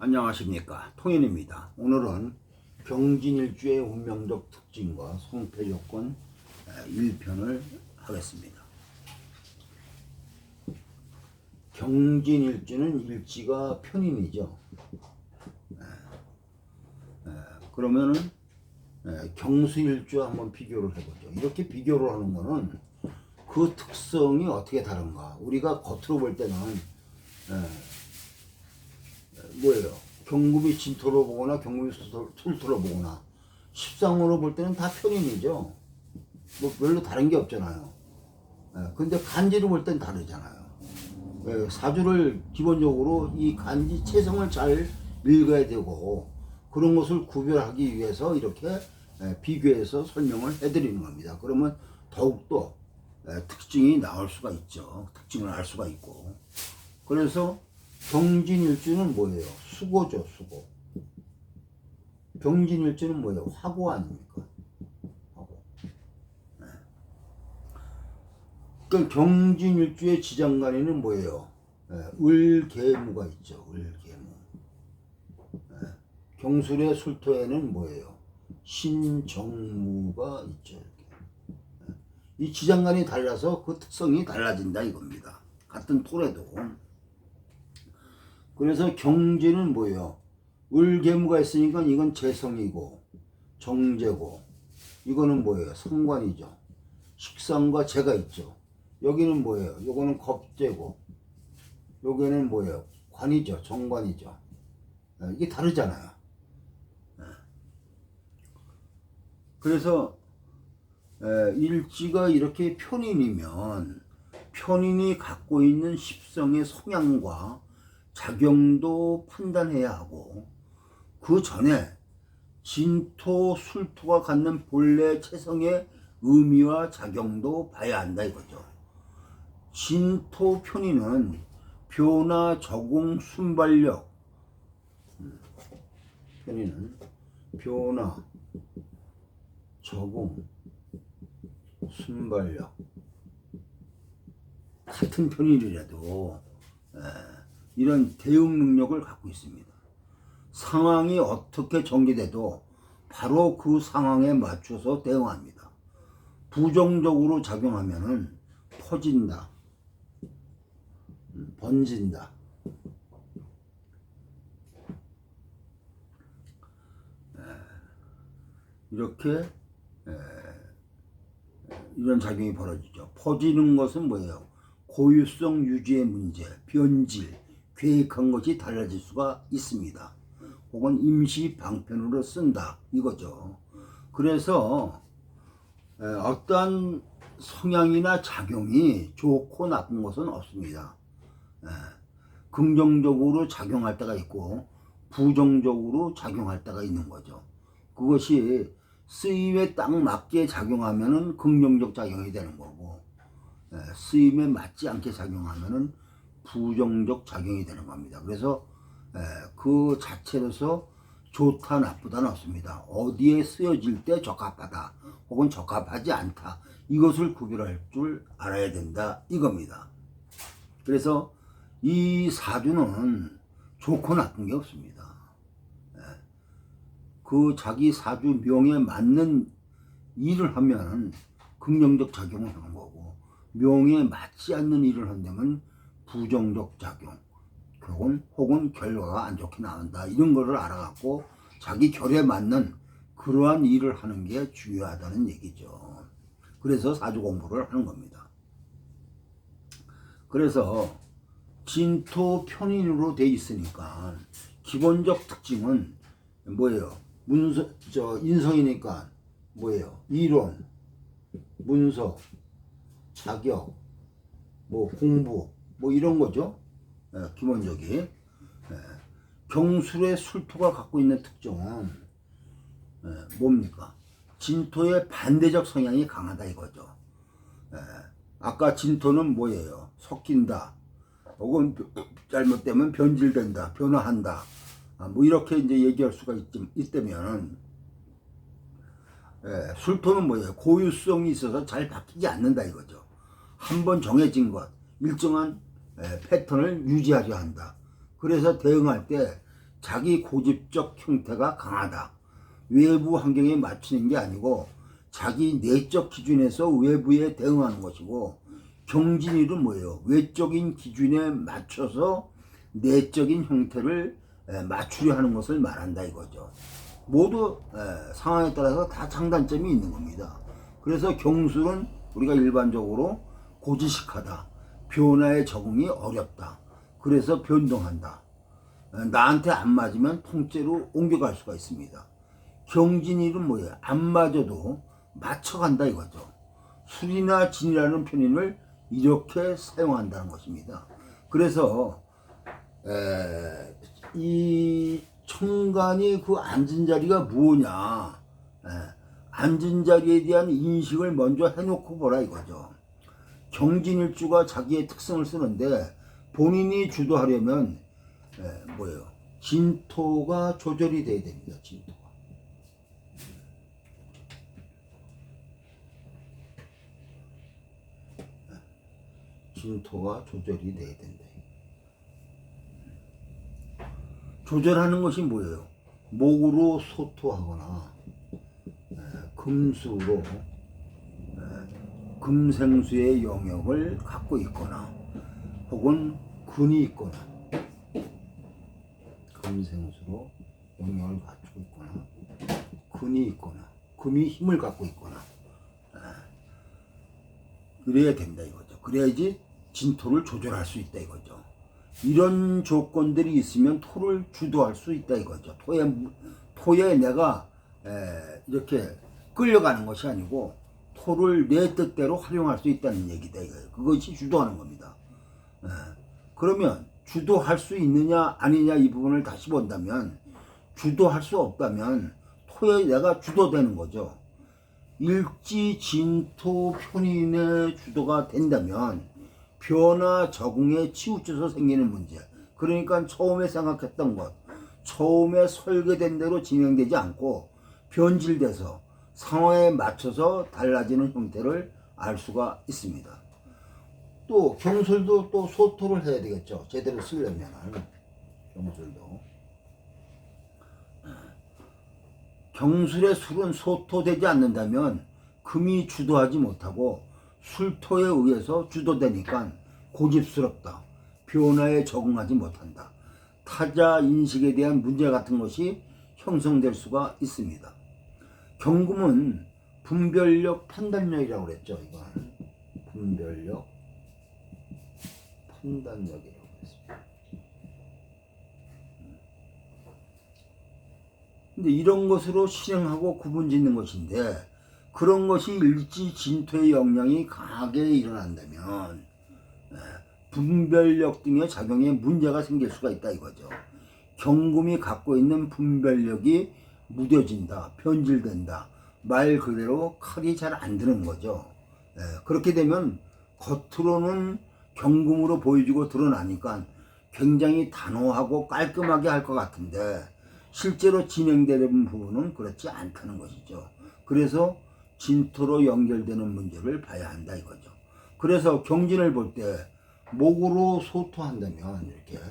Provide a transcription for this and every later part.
안녕하십니까, 통일입니다. 오늘은 경진일주의 운명적 특징과 성패 요건 1편을 하겠습니다. 경진일주는 일지가 편인이죠. 그러면은 경수일주 한번 비교를 해보죠. 이렇게 비교를 하는 거는 그 특성이 어떻게 다른가. 우리가 겉으로 볼 때는 뭐예요? 경금이 진토로 보거나 경금이 술토로 보거나 십상으로 볼 때는 다 편인이죠. 뭐 별로 다른 게 없잖아요. 근데 간지로 볼 땐 다르잖아요. 사주를 기본적으로 이 간지 체성을 잘 읽어야 되고 그런 것을 구별하기 위해서 이렇게 비교해서 설명을 해드리는 겁니다. 그러면 더욱더 특징이 나올 수가 있죠. 특징을 알 수가 있고. 그래서 경진일주는 뭐예요? 수고죠, 수고. 경진일주는 뭐예요? 화고 아닙니까? 화고. 그러니까 경진일주의 지장간에는 뭐예요? 을계무가 있죠. 을계무. 경술의 술토에는 뭐예요? 신정무가 있죠. 이렇게. 이 지장간이 달라서 그 특성이 달라진다 이겁니다. 같은 토래도. 그래서 경진은 뭐예요? 을계무가 있으니까 이건 재성이고 정제고 이거는 뭐예요? 상관이죠. 식상과 재가 있죠. 여기는 뭐예요? 요거는 겁재고 여기는 뭐예요? 관이죠. 정관이죠. 이게 다르잖아요. 그래서 일지가 이렇게 편인이면 편인이 갖고 있는 십성의 성향과 작용도 판단해야 하고 그 전에 진토, 술토가 갖는 본래 체성의 의미와 작용도 봐야 한다 이거죠. 진토 편인은 변화, 적응, 순발력. 편인은 변화, 적응, 순발력. 같은 편인이라도 이런 대응 능력을 갖고 있습니다. 상황이 어떻게 전개돼도 바로 그 상황에 맞춰서 대응합니다. 부정적으로 작용하면은 퍼진다, 번진다. 이렇게 이런 작용이 벌어지죠. 퍼지는 것은 뭐예요? 고유성 유지의 문제, 변질, 계획한 것이 달라질 수가 있습니다. 혹은 임시 방편으로 쓴다 이거죠. 그래서 어떠한 성향이나 작용이 좋고 나쁜 것은 없습니다. 긍정적으로 작용할 때가 있고 부정적으로 작용할 때가 있는 거죠. 그것이 쓰임에 딱 맞게 작용하면은 긍정적 작용이 되는 거고 쓰임에 맞지 않게 작용하면은 부정적 작용이 되는 겁니다. 그래서 그 자체로서 좋다 나쁘다는 없습니다. 어디에 쓰여질 때 적합하다 혹은 적합하지 않다 이것을 구별할 줄 알아야 된다 이겁니다. 그래서 이 사주는 좋고 나쁜 게 없습니다. 그 자기 사주 명에 맞는 일을 하면 긍정적 작용을 하는 거고 명에 맞지 않는 일을 한다면 부정적 작용 혹은 결과가 안 좋게 나온다 이런 거를 알아갖고 자기 결에 맞는 그러한 일을 하는 게 중요하다는 얘기죠. 그래서 사주 공부를 하는 겁니다. 그래서 진토 편인으로 돼 있으니까 기본적 특징은 뭐예요? 인성이니까 뭐예요? 이론, 문서, 자격, 공부, 이런 거죠. 기본적인. 경술의 술토가 갖고 있는 특징은 뭡니까? 진토의 반대적 성향이 강하다 이거죠. 아까 진토는 뭐예요? 섞인다. 혹은 잘못되면 변질된다, 변화한다. 이렇게 이제 얘기할 수가 있다면, 술토는 뭐예요? 고유성이 있어서 잘 바뀌지 않는다 이거죠. 한번 정해진 것, 일정한 패턴을 유지하려 한다. 그래서 대응할 때 자기 고집적 형태가 강하다. 외부 환경에 맞추는 게 아니고 자기 내적 기준에서 외부에 대응하는 것이고, 경진일은 뭐예요? 외적인 기준에 맞춰서 내적인 형태를 맞추려 하는 것을 말한다 이거죠. 모두 상황에 따라서 다 장단점이 있는 겁니다. 그래서 경술은 우리가 일반적으로 고지식하다, 변화에 적응이 어렵다, 그래서 변동한다, 나한테 안 맞으면 통째로 옮겨갈 수가 있습니다. 경진일은 뭐예요? 안 맞아도 맞춰간다 이거죠. 술이나 진이라는 표현을 이렇게 사용한다는 것입니다. 그래서 이 청간이 그 앉은 자리가 뭐냐, 앉은 자리에 대한 인식을 먼저 해놓고 보라 이거죠. 경진일주가 자기의 특성을 쓰는데 본인이 주도하려면 뭐예요? 진토가 조절이 돼야 됩니다. 진토가 조절이 돼야 된다. 조절하는 것이 뭐예요? 목으로 소토하거나 금수로 금생수의 영역을 갖고 있거나, 혹은 근이 있거나, 금생수로 영역을 갖추고 있거나, 근이 있거나, 금이 힘을 갖고 있거나, 그래야 된다 이거죠. 그래야지 진토를 조절할 수 있다 이거죠. 이런 조건들이 있으면 토를 주도할 수 있다 이거죠. 토에 내가 이렇게 끌려가는 것이 아니고 토를 내 뜻대로 활용할 수 있다는 얘기다 이거예요. 그것이 주도하는 겁니다. 그러면 주도할 수 있느냐 아니냐 이 부분을 다시 본다면, 주도할 수 없다면 토에 내가 주도되는 거죠. 일지 진토 편인의 주도가 된다면 변화 적응에 치우쳐서 생기는 문제, 그러니까 처음에 생각했던 것, 처음에 설계된 대로 진행되지 않고 변질돼서 상황에 맞춰서 달라지는 형태를 알 수가 있습니다. 또 경술도 또 소토를 해야 되겠죠. 제대로 쓰려면 경술도. 경술의 술은 소토되지 않는다면 금이 주도하지 못하고 술토에 의해서 주도되니까 고집스럽다, 변화에 적응하지 못한다, 타자 인식에 대한 문제 같은 것이 형성될 수가 있습니다. 경금은 분별력 판단력이라고 그랬죠. 이건 분별력 판단력이라고 그랬습니다. 근데 이런 것으로 실행하고 구분짓는 것인데, 그런 것이 일지 진토의 영향이 강하게 일어난다면 분별력 등의 작용에 문제가 생길 수가 있다 이거죠. 경금이 갖고 있는 분별력이 무뎌진다, 변질된다, 말 그대로 칼이 잘 안 드는 거죠. 그렇게 되면 겉으로는 경금으로 보여지고 드러나니까 굉장히 단호하고 깔끔하게 할 것 같은데, 실제로 진행되는 부분은 그렇지 않다는 것이죠. 그래서 진토로 연결되는 문제를 봐야 한다 이거죠. 그래서 경진을 볼 때 목으로 소토한다면, 이렇게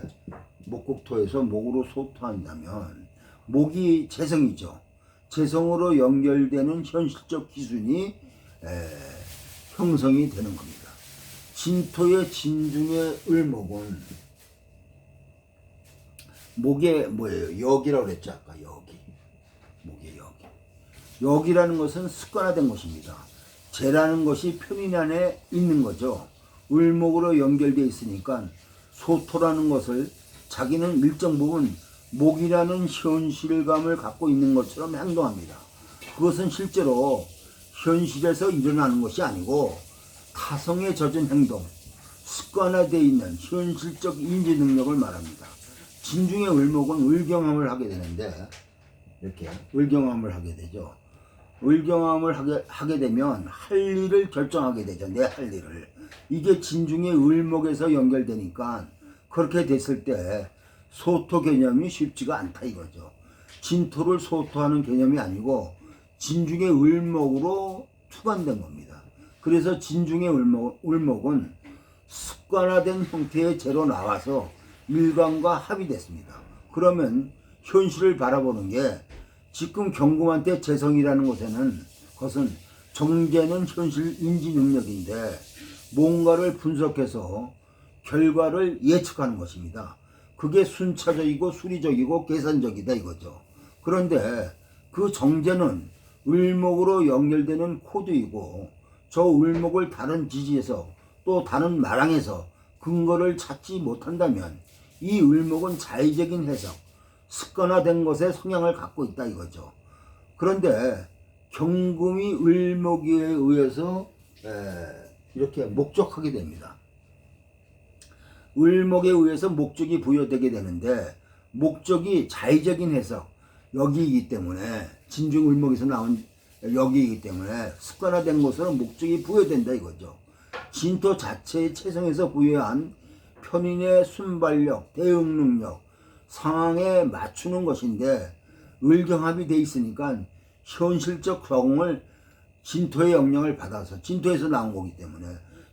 목국토에서 목으로 소토한다면 목이 재성이죠. 재성으로 연결되는 현실적 기준이 형성이 되는 겁니다. 진토의 진중의 을목은 목에 뭐예요? 역이라고 그랬죠. 아까 역이. 목의 역. 역이라는 것은 습관화된 것입니다. 재라는 것이 편인 안에 있는 거죠. 을목으로 연결되어 있으니까 소토라는 것을 자기는 일정 부분 목이라는 현실감을 갖고 있는 것처럼 행동합니다. 그것은 실제로 현실에서 일어나는 것이 아니고 타성에 젖은 행동, 습관화되어 있는 현실적 인지 능력을 말합니다. 진중의 을목은 을경함을 하게 되는데, 이렇게 을경함을 하게 되죠. 을경함을 하게 되면 할 일을 결정하게 되죠. 내 할 일을. 이게 진중의 을목에서 연결되니까 그렇게 됐을 때 소토 개념이 쉽지가 않다 이거죠. 진토를 소토하는 개념이 아니고 진중의 을목으로 투관된 겁니다. 그래서 진중의 을목은 습관화된 형태의 재로 나와서 일간과 합의됐습니다. 그러면 현실을 바라보는 게 지금 경금한테 재성이라는 것은 정제는 현실 인지 능력인데 뭔가를 분석해서 결과를 예측하는 것입니다. 그게 순차적이고 수리적이고 계산적이다 이거죠. 그런데 그 정제는 을목으로 연결되는 코드이고 저 을목을 다른 지지에서 또 다른 마랑에서 근거를 찾지 못한다면 이 을목은 자의적인 해석, 습관화된 것에 성향을 갖고 있다 이거죠. 그런데 경금이 을목에 의해서 이렇게 목적하게 됩니다. 을목에 의해서 목적이 부여되게 되는데 목적이 자의적인 해석, 여기이기 때문에 진중 을목에서 나온 여기이기 때문에 습관화된 것으로 목적이 부여된다 이거죠. 진토 자체의 체성에서 부여한 편인의 순발력, 대응 능력, 상황에 맞추는 것인데 을경합이 돼 있으니까 현실적 적응을 진토의 영향을 받아서 진토에서 나온 거기 때문에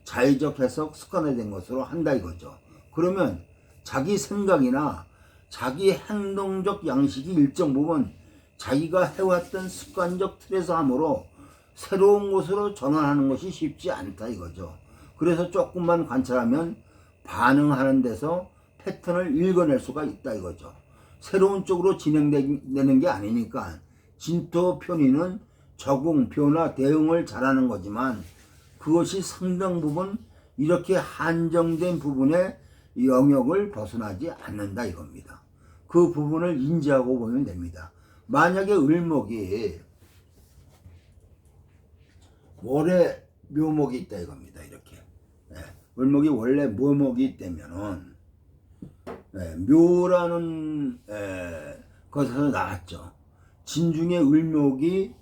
자의적 해석, 습관화된 것으로 한다 이거죠. 그러면 자기 생각이나 자기 행동적 양식이 일정 부분 자기가 해왔던 습관적 틀에서 하므로 새로운 곳으로 전환하는 것이 쉽지 않다 이거죠. 그래서 조금만 관찰하면 반응하는 데서 패턴을 읽어낼 수가 있다 이거죠. 새로운 쪽으로 진행되는 게 아니니까 진토 편의는 적응, 변화, 대응을 잘하는 거지만 그것이 상당 부분 이렇게 한정된 부분의 영역을 벗어나지 않는다 이겁니다. 그 부분을 인지하고 보면 됩니다. 만약에 을목이 월에 묘목이 있다 이겁니다. 이렇게 을목이 원래 묘목이 있다면은 묘라는 것에서 나왔죠. 진중의 을목이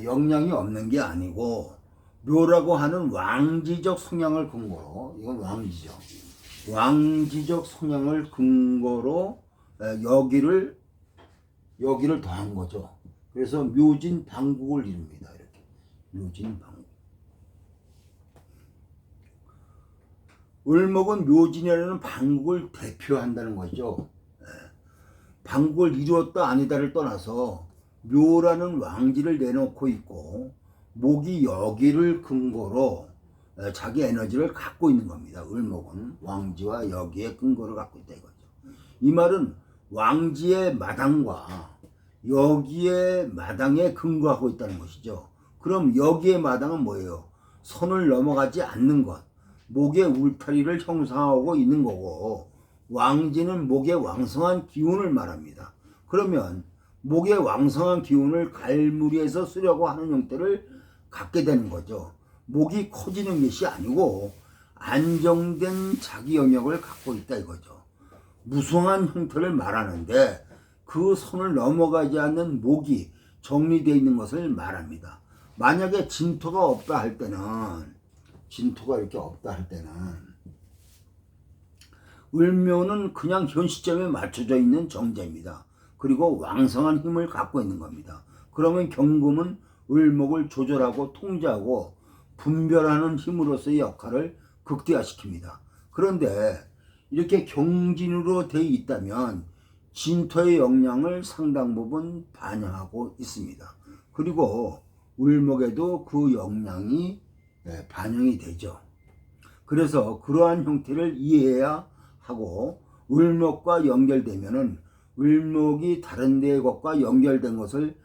영향이 없는 게 아니고 묘라고 하는 왕지적 성향을 근거로, 이건 왕지적 성향을 근거로 여기를 더한 거죠. 그래서 묘진 방국을 이룹니다. 이렇게 묘진 방국. 을목은 묘진이라는 방국을 대표한다는 거죠. 방국을 이루었다 아니다를 떠나서 묘라는 왕지를 내놓고 있고 목이 여기를 근거로 자기 에너지를 갖고 있는 겁니다. 을목은 왕지와 여기에 근거를 갖고 있다 이거죠. 이 말은 왕지의 마당과 여기의 마당에 근거하고 있다는 것이죠. 그럼 여기의 마당은 뭐예요? 선을 넘어가지 않는 것, 목의 울타리를 형성하고 있는 거고, 왕지는 목의 왕성한 기운을 말합니다. 그러면 목의 왕성한 기운을 갈무리해서 쓰려고 하는 형태를 갖게 되는 거죠. 목이 커지는 것이 아니고 안정된 자기 영역을 갖고 있다 이거죠. 무성한 형태를 말하는데 그 선을 넘어가지 않는 목이 정리되어 있는 것을 말합니다. 만약에 진토가 없다 할 때는, 진토가 이렇게 없다 할 때는 을묘는 그냥 현 시점에 맞춰져 있는 정제입니다. 그리고 왕성한 힘을 갖고 있는 겁니다. 그러면 경금은 을목을 조절하고 통제하고 분별하는 힘으로서의 역할을 극대화시킵니다. 그런데 이렇게 경진으로 되어 있다면 진토의 영향을 상당 부분 반영하고 있습니다. 그리고 을목에도 그 영향이 반영이 되죠. 그래서 그러한 형태를 이해해야 하고, 을목과 연결되면은 을목이 다른 데의 것과 연결된 것을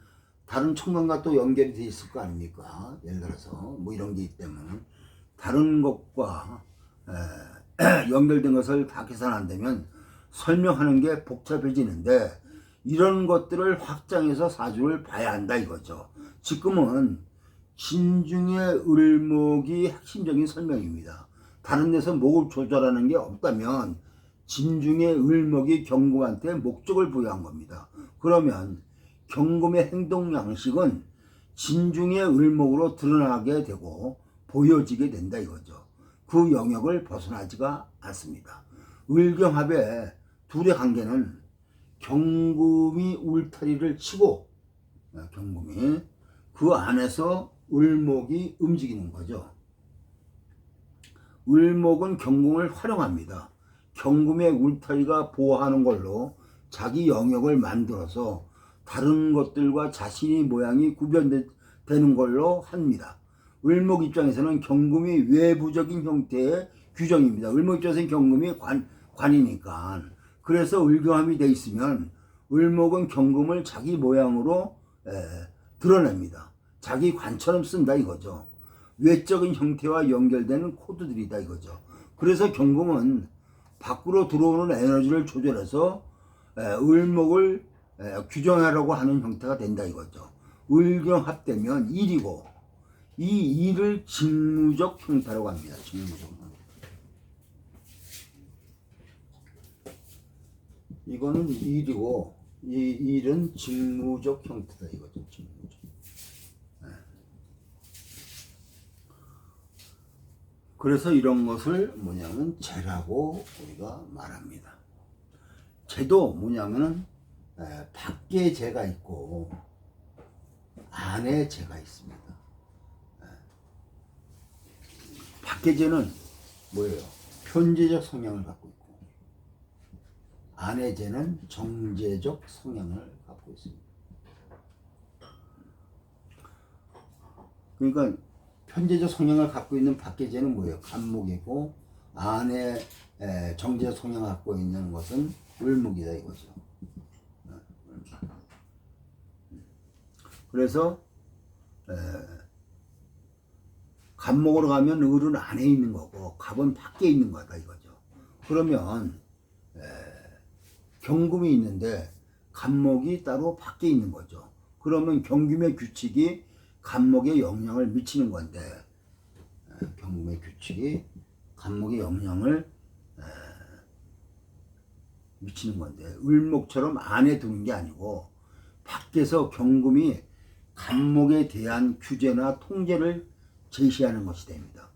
다른 청간과 또 연결이 돼 있을 거 아닙니까? 예를 들어서 뭐 이런 게 있다면 다른 것과 연결된 것을 다 계산 안 되면 설명하는 게 복잡해지는데, 이런 것들을 확장해서 사주를 봐야 한다 이거죠. 지금은 진중의 을목이 핵심적인 설명입니다. 다른 데서 목을 조절하는 게 없다면 진중의 을목이 경금한테 목적을 부여한 겁니다. 그러면 경금의 행동 양식은 진중의 을목으로 드러나게 되고 보여지게 된다 이거죠. 그 영역을 벗어나지가 않습니다. 을경합의 둘의 관계는 경금이 울타리를 치고, 경금이 그 안에서 을목이 움직이는 거죠. 을목은 경금을 활용합니다. 경금의 울타리가 보호하는 걸로 자기 영역을 만들어서 다른 것들과 자신의 모양이 구별되는 걸로 합니다. 을목 입장에서는 경금이 외부적인 형태의 규정입니다. 을목 입장에서는 경금이 관이니까. 그래서 을경합이 돼 있으면 을목은 경금을 자기 모양으로 드러냅니다. 자기 관처럼 쓴다 이거죠. 외적인 형태와 연결되는 코드들이다 이거죠. 그래서 경금은 밖으로 들어오는 에너지를 조절해서 을목을 규정하려고 하는 형태가 된다 이거죠. 을경합되면 일이고 이 일을 직무적 형태라고 합니다. 직무적 형태. 이거는 일이고 이 일은 직무적 형태다 이거죠. 직무적. 그래서 이런 것을 뭐냐면 재라고 우리가 말합니다. 재도 뭐냐면은 밖에 재가 있고 안에 재가 있습니다. 밖에 재는 뭐예요? 편재적 성향을 갖고 있고 안에 재는 정재적 성향을 갖고 있습니다. 그러니까 편재적 성향을 갖고 있는 밖에 재는 뭐예요? 간목이고 안에 정재적 성향을 갖고 있는 것은 을목이다 이거죠. 그래서 간목으로 가면 을은 안에 있는 거고 갑은 밖에 있는 거다 이거죠. 그러면 경금이 있는데 간목이 따로 밖에 있는 거죠. 그러면 경금의 규칙이 간목에 영향을 미치는 건데 경금의 규칙이 간목에 영향을 미치는 건데 을목처럼 안에 두는 게 아니고 밖에서 경금이 간목에 대한 규제나 통제를 제시하는 것이 됩니다.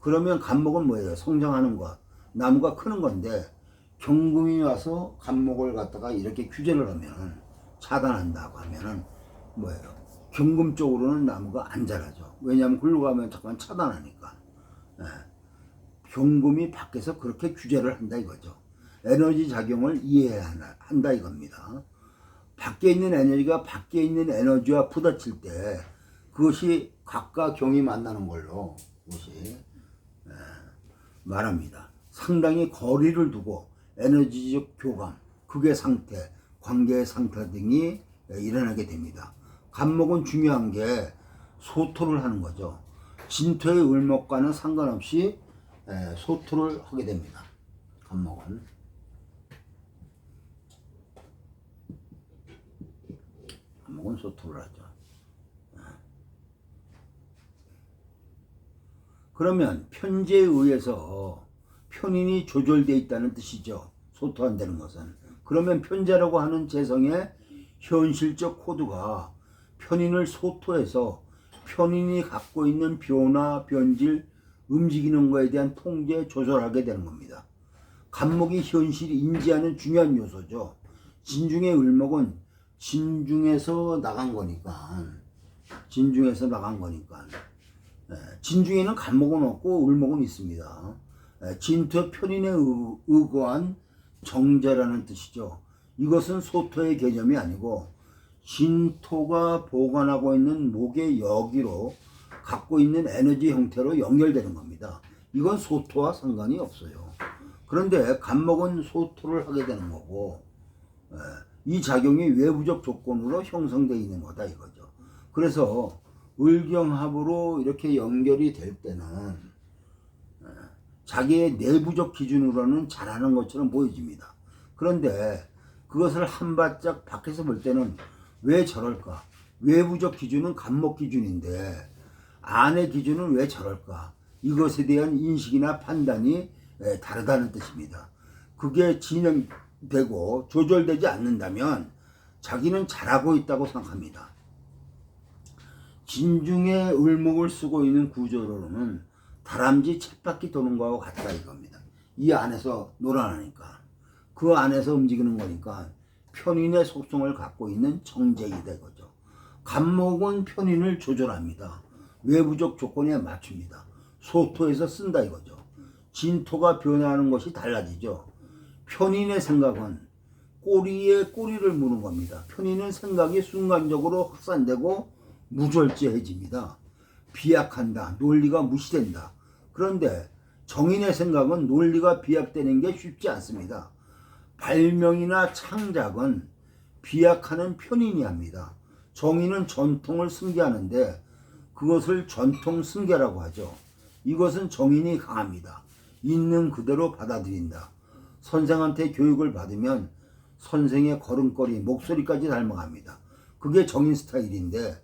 그러면 간목은 뭐예요? 성장하는 것, 나무가 크는 건데 경금이 와서 간목을 갖다가 이렇게 규제를 하면 차단한다고 하면은 뭐예요? 경금 쪽으로는 나무가 안 자라죠. 왜냐하면 글로 가면 잠깐 차단하니까. 경금이 밖에서 그렇게 규제를 한다 이거죠. 에너지 작용을 이해해야 한다 이겁니다. 밖에 있는 에너지가 밖에 있는 에너지와 부딪힐 때 그것이 각과 경이 만나는 걸로 그것이 말합니다. 상당히 거리를 두고 에너지적 교감, 극의 상태, 관계의 상태 등이 일어나게 됩니다. 간목은 중요한 게 소토를 하는 거죠. 진토의 을목과는 상관없이 소토를 하게 됩니다. 간목은. 간목은 소토를 하죠. 그러면 편제에 의해서 편인이 조절되어 있다는 뜻이죠. 소토한다는 것은. 그러면 편제라고 하는 재성의 현실적 코드가 편인을 소토해서 편인이 갖고 있는 변화, 변질, 움직이는 것에 대한 통제, 조절하게 되는 겁니다. 간목이 현실 인지하는 중요한 요소죠. 진중의 을목은 진중에서 나간 거니까. 진중에는 간목은 없고 을목은 있습니다. 진토 편인에 의거한 정제라는 뜻이죠. 이것은 소토의 개념이 아니고 진토가 보관하고 있는 목의 여기로 갖고 있는 에너지 형태로 연결되는 겁니다. 이건 소토와 상관이 없어요. 그런데 간목은 소토를 하게 되는 거고 이 작용이 외부적 조건으로 형성되어 있는 거다 이거죠. 그래서 을경합으로 이렇게 연결이 될 때는 자기의 내부적 기준으로는 잘하는 것처럼 보여집니다. 그런데 그것을 한 발짝 밖에서 볼 때는 왜 저럴까? 외부적 기준은 간목 기준인데 안의 기준은 왜 저럴까? 이것에 대한 인식이나 판단이 다르다는 뜻입니다. 그게 진행되고 조절되지 않는다면 자기는 잘하고 있다고 생각합니다. 진중에 을목을 쓰고 있는 구조로는 다람쥐 쳇바퀴 도는 거하고 같다 이겁니다. 이 안에서 놀아나니까 그 안에서 움직이는 거니까 편인의 속성을 갖고 있는 정제이다 이거죠. 간목은 편인을 조절합니다. 외부적 조건에 맞춥니다. 소토에서 쓴다 이거죠. 진토가 변화하는 것이 달라지죠. 편인의 생각은 꼬리에 꼬리를 무는 겁니다. 편의는 생각이 순간적으로 확산되고 무절제해집니다. 비약한다. 논리가 무시된다. 그런데 정인의 생각은 논리가 비약되는 게 쉽지 않습니다. 발명이나 창작은 비약하는 편인이 합니다. 정인은 전통을 승계하는데 그것을 전통 승계라고 하죠. 이것은 정인이 강합니다. 있는 그대로 받아들인다. 선생한테 교육을 받으면 선생의 걸음걸이, 목소리까지 닮아갑니다. 그게 정인 스타일인데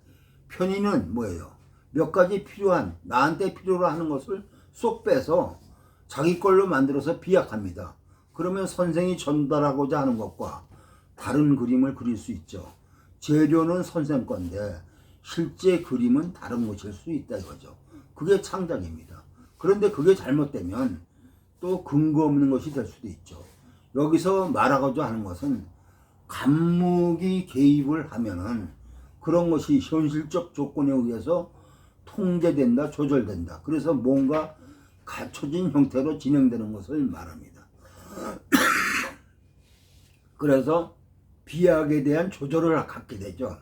편인은 뭐예요? 몇 가지 필요한, 나한테 필요로 하는 것을 쏙 빼서 자기 걸로 만들어서 비약합니다. 그러면 선생이 전달하고자 하는 것과 다른 그림을 그릴 수 있죠. 재료는 선생 건데 실제 그림은 다른 것일 수 있다 이거죠. 그게 창작입니다. 그런데 그게 잘못되면 또 근거 없는 것이 될 수도 있죠. 여기서 말하고자 하는 것은 감목이 개입을 하면은 그런 것이 현실적 조건에 의해서 통제된다, 조절된다. 그래서 뭔가 갖춰진 형태로 진행되는 것을 말합니다. 그래서 비약에 대한 조절을 갖게 되죠.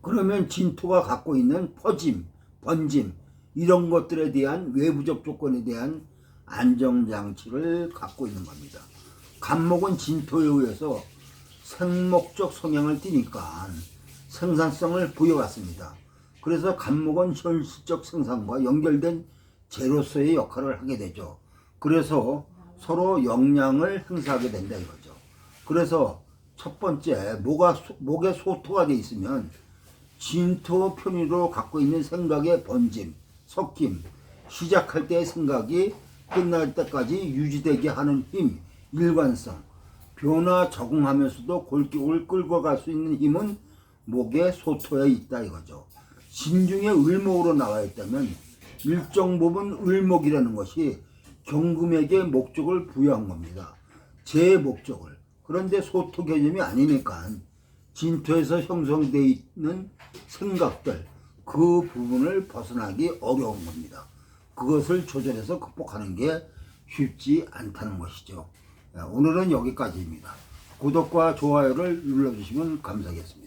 그러면 진토가 갖고 있는 퍼짐, 번짐 이런 것들에 대한 외부적 조건에 대한 안정장치를 갖고 있는 겁니다. 감목은 진토에 의해서 생목적 성향을 띠니까 생산성을 부여받습니다. 그래서 감목은 현실적 생산과 연결된 재로서의 역할을 하게 되죠. 그래서 서로 역량을 행사하게 된다 이거죠. 그래서 첫 번째 목에 소토가 돼 있으면 진토 편의로 갖고 있는 생각의 번짐, 섞임, 시작할 때의 생각이 끝날 때까지 유지되게 하는 힘, 일관성, 변화 적응하면서도 골격을 끌고 갈 수 있는 힘은 목에 소토에 있다 이거죠. 진중에 을목으로 나와 있다면 일정 부분 을목이라는 것이 경금에게 목적을 부여한 겁니다. 제 목적을. 그런데 소토 개념이 아니니까 진토에서 형성되어 있는 생각들 그 부분을 벗어나기 어려운 겁니다. 그것을 조절해서 극복하는 게 쉽지 않다는 것이죠. 오늘은 여기까지입니다. 구독과 좋아요를 눌러주시면 감사하겠습니다.